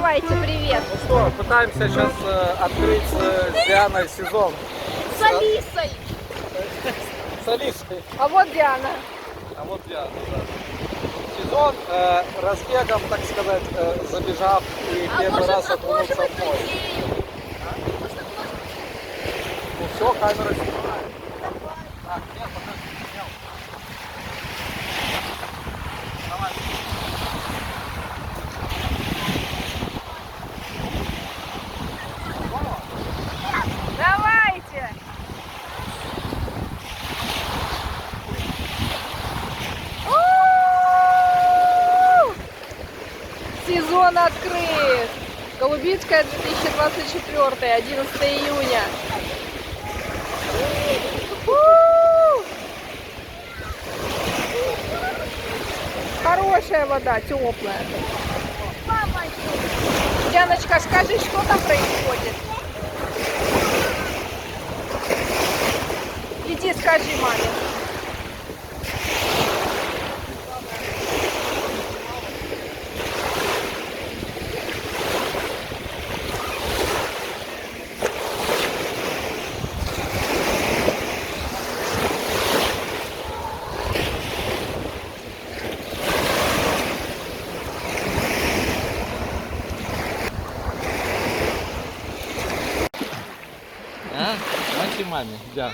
Передавайте привет. Ну что, пытаемся сейчас открыть с Дианой сезон. С Алисой. С Алисой. А вот Диана. А вот Диана, да. Сезон разбегом, так сказать, забежав и первый раз окунуться в море. Ну все, камера снимает. Так, нет, подожди, снял. Давай. Давайте. Сезон открыт. Голубицкая 2024, 11 июня. Хорошая вода, теплая. Яночка, скажи, что там происходит? Иди скажи маме. А? Маши маме, да.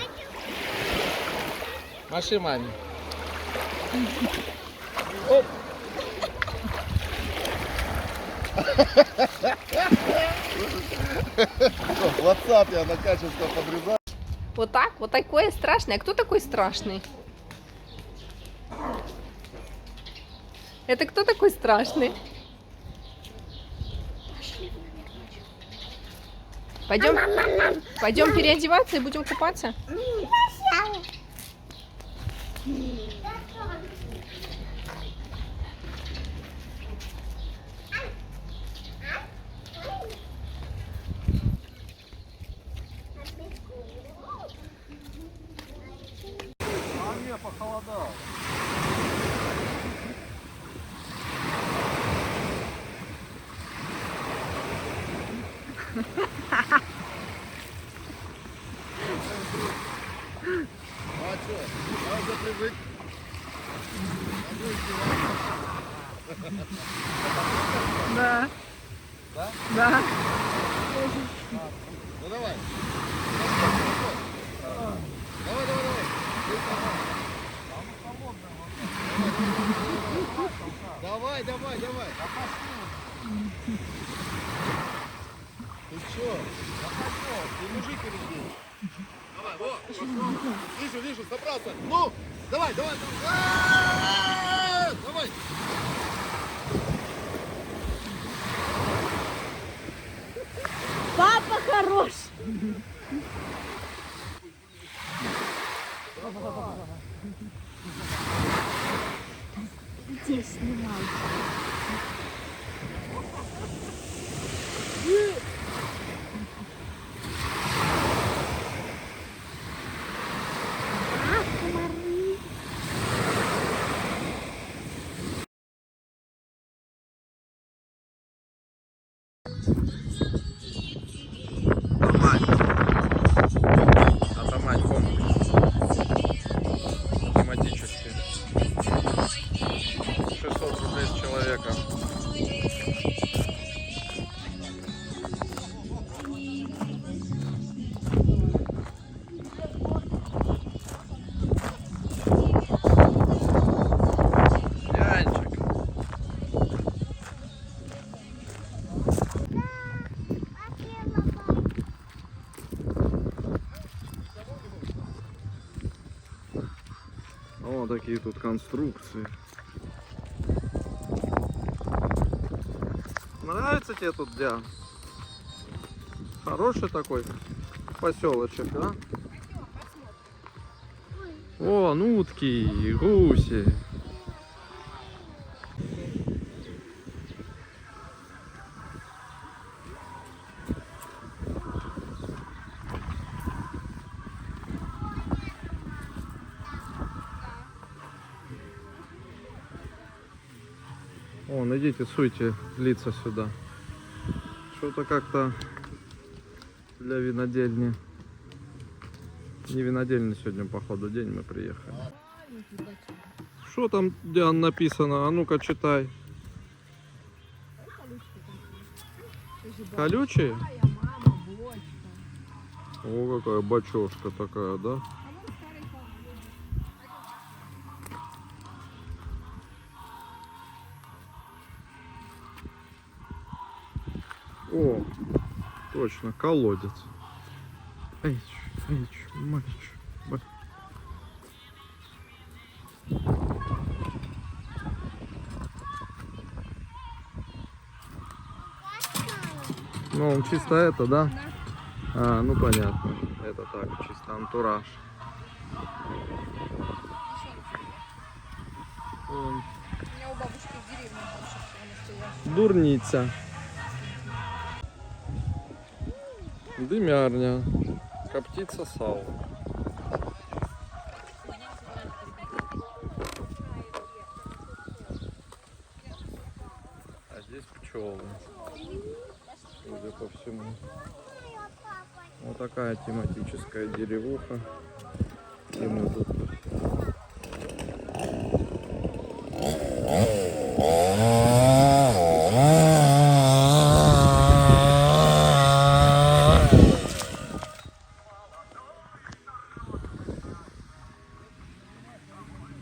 Маши маме. Оп. WhatsApp я на качество подрезаю. Вот так? Вот такое страшное. А кто такой страшный? Это кто такой страшный? Пойдем переодеваться и будем купаться? А мне похолодало. А что? Надо привык. Да. Да? Да. Ну давай. Давай, давай, давай. Давай, давай, давай. Ты чё? Ты мужик или что? Давай, вот, пошел. Вижу, вижу, собрался. Ну, давай, давай, давай. Давай. Папа хорош. Здесь снимай. Атамань комплекс. Тематический. 600 рублей с человека. Янчик. О, такие тут конструкции. Нравится тебе тут, Диан? Хороший такой поселочек, да? О, утки, гуси. Вон, идите, суйте лица сюда. Что-то как-то для винодельни. Не винодельный сегодня, походу, день мы приехали. Что там, Диан, написано? А ну-ка, читай. Колючие? О, какая бочошка такая, да? О, точно, колодец. Эйч, мальч. Ну, он чисто это, да? А, ну понятно. Это так, чисто антураж. У меня у бабушки в деревне больше всего настоящего. Дурница. Дымярня. Коптится сало. А здесь пчелы. Судя по всему. Вот такая тематическая деревуха. И мы тут.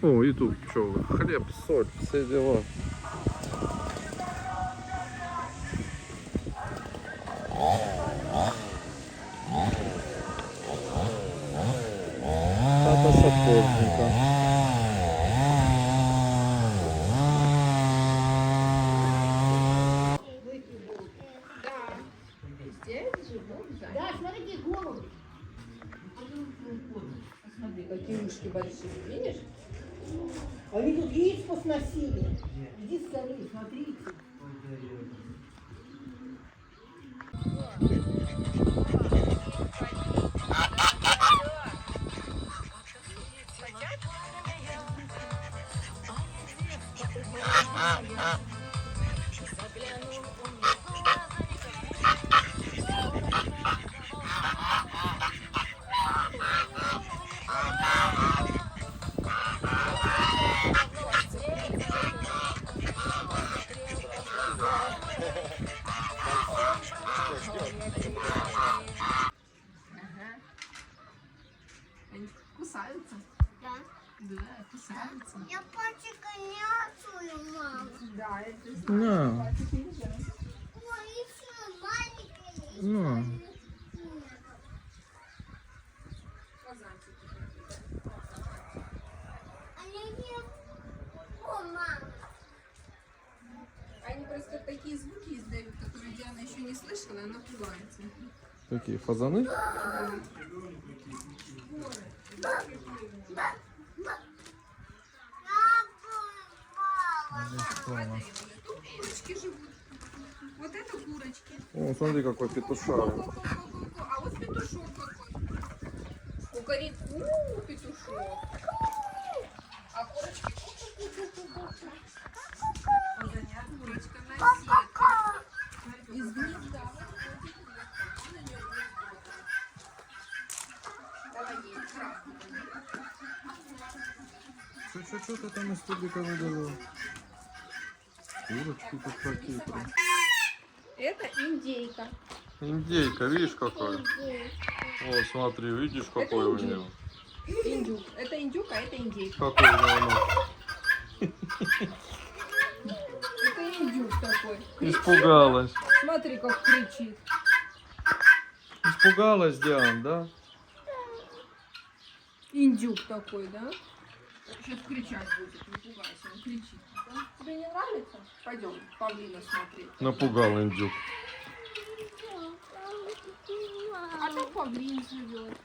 О, и тут пчелы. Хлеб, соль, все дела. Хата сапожника. Да, смотрите, голуби. Смотри, какие ушки большие, видишь? Они тут яиц посносили. Иди скорее, смотрите. Они кусаются? Да. Да, кусаются. Я пальчика не отсую, мама. Да, это На, Ой, еще маленькая. на. Они не... О, мама. Они просто такие звуки издают, которые Диана еще не слышала, и она пугается. Какие фазаны? Тут курочки живут. Вот это курочки. О, смотри, какой петушара. Ку-ку-ку-ку-ку. А вот петушок какой. Кукареку, петушок. А курочки ку-ку-ку-ку-ку. Фазанят, курочка на сетке. Из гнезда. Вот на нее гнездо. Давай ей красный. Что ты там из тубика выдавил? Курочки тут какие-то. Это индейка. Индейка, видишь какой? О, смотри, видишь какой у него? Индюк. Это индюк, а это индейка. Какой у него нос. Это индюк такой. Испугалась. Смотри, как кричит. Испугалась, Диан, да? Индюк такой, да? Сейчас кричать будет, не пугайся, он кричит. Да? Тебе не нравится? Пойдем павлина смотреть. Напугал индюк. А там павлин живет.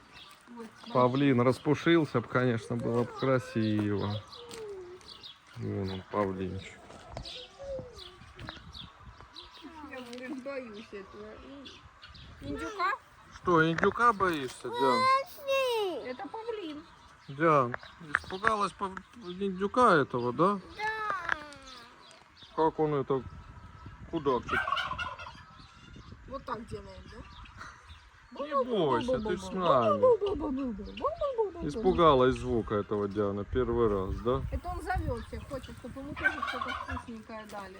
Вот, Павлин распушился бы, конечно, было бы красиво. Вон он, павлинчик. я, говорит, боюсь этого. Индюка? Что, индюка боишься, Диан? Это павлин. Диан, испугалась индюка этого, да? Да. Как он это кудахчет? Вот так делаем, да? Не бойся, ты ж с нами. Испугалась звука этого, Диана, первый раз, да? Это он зовет всех, хочет, чтобы ему тоже что-то вкусненькое дали.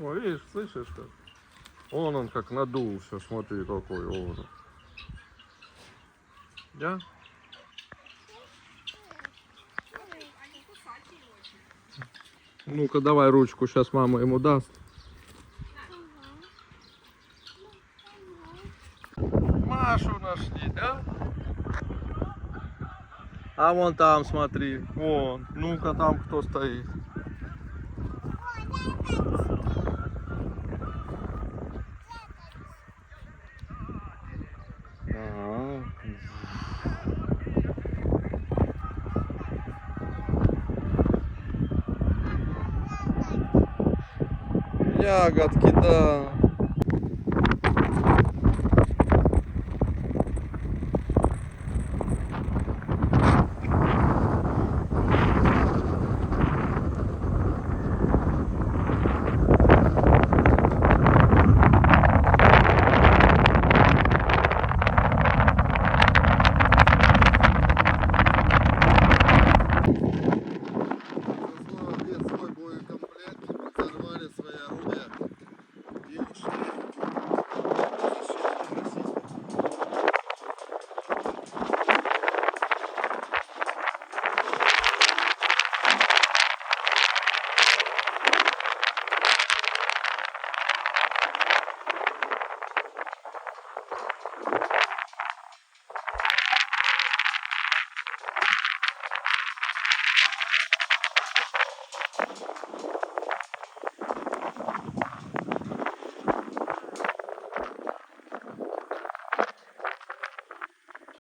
О, видишь, слышишь как? Он как надулся, смотри какой он. Да? Ну-ка, давай ручку, сейчас мама ему даст. Машу нашли, да? А вон там, смотри, вон. Ну-ка, там кто стоит. Ага. Ягодки, да. Весь свой боекомплект, взорвали свои орудия и ушли.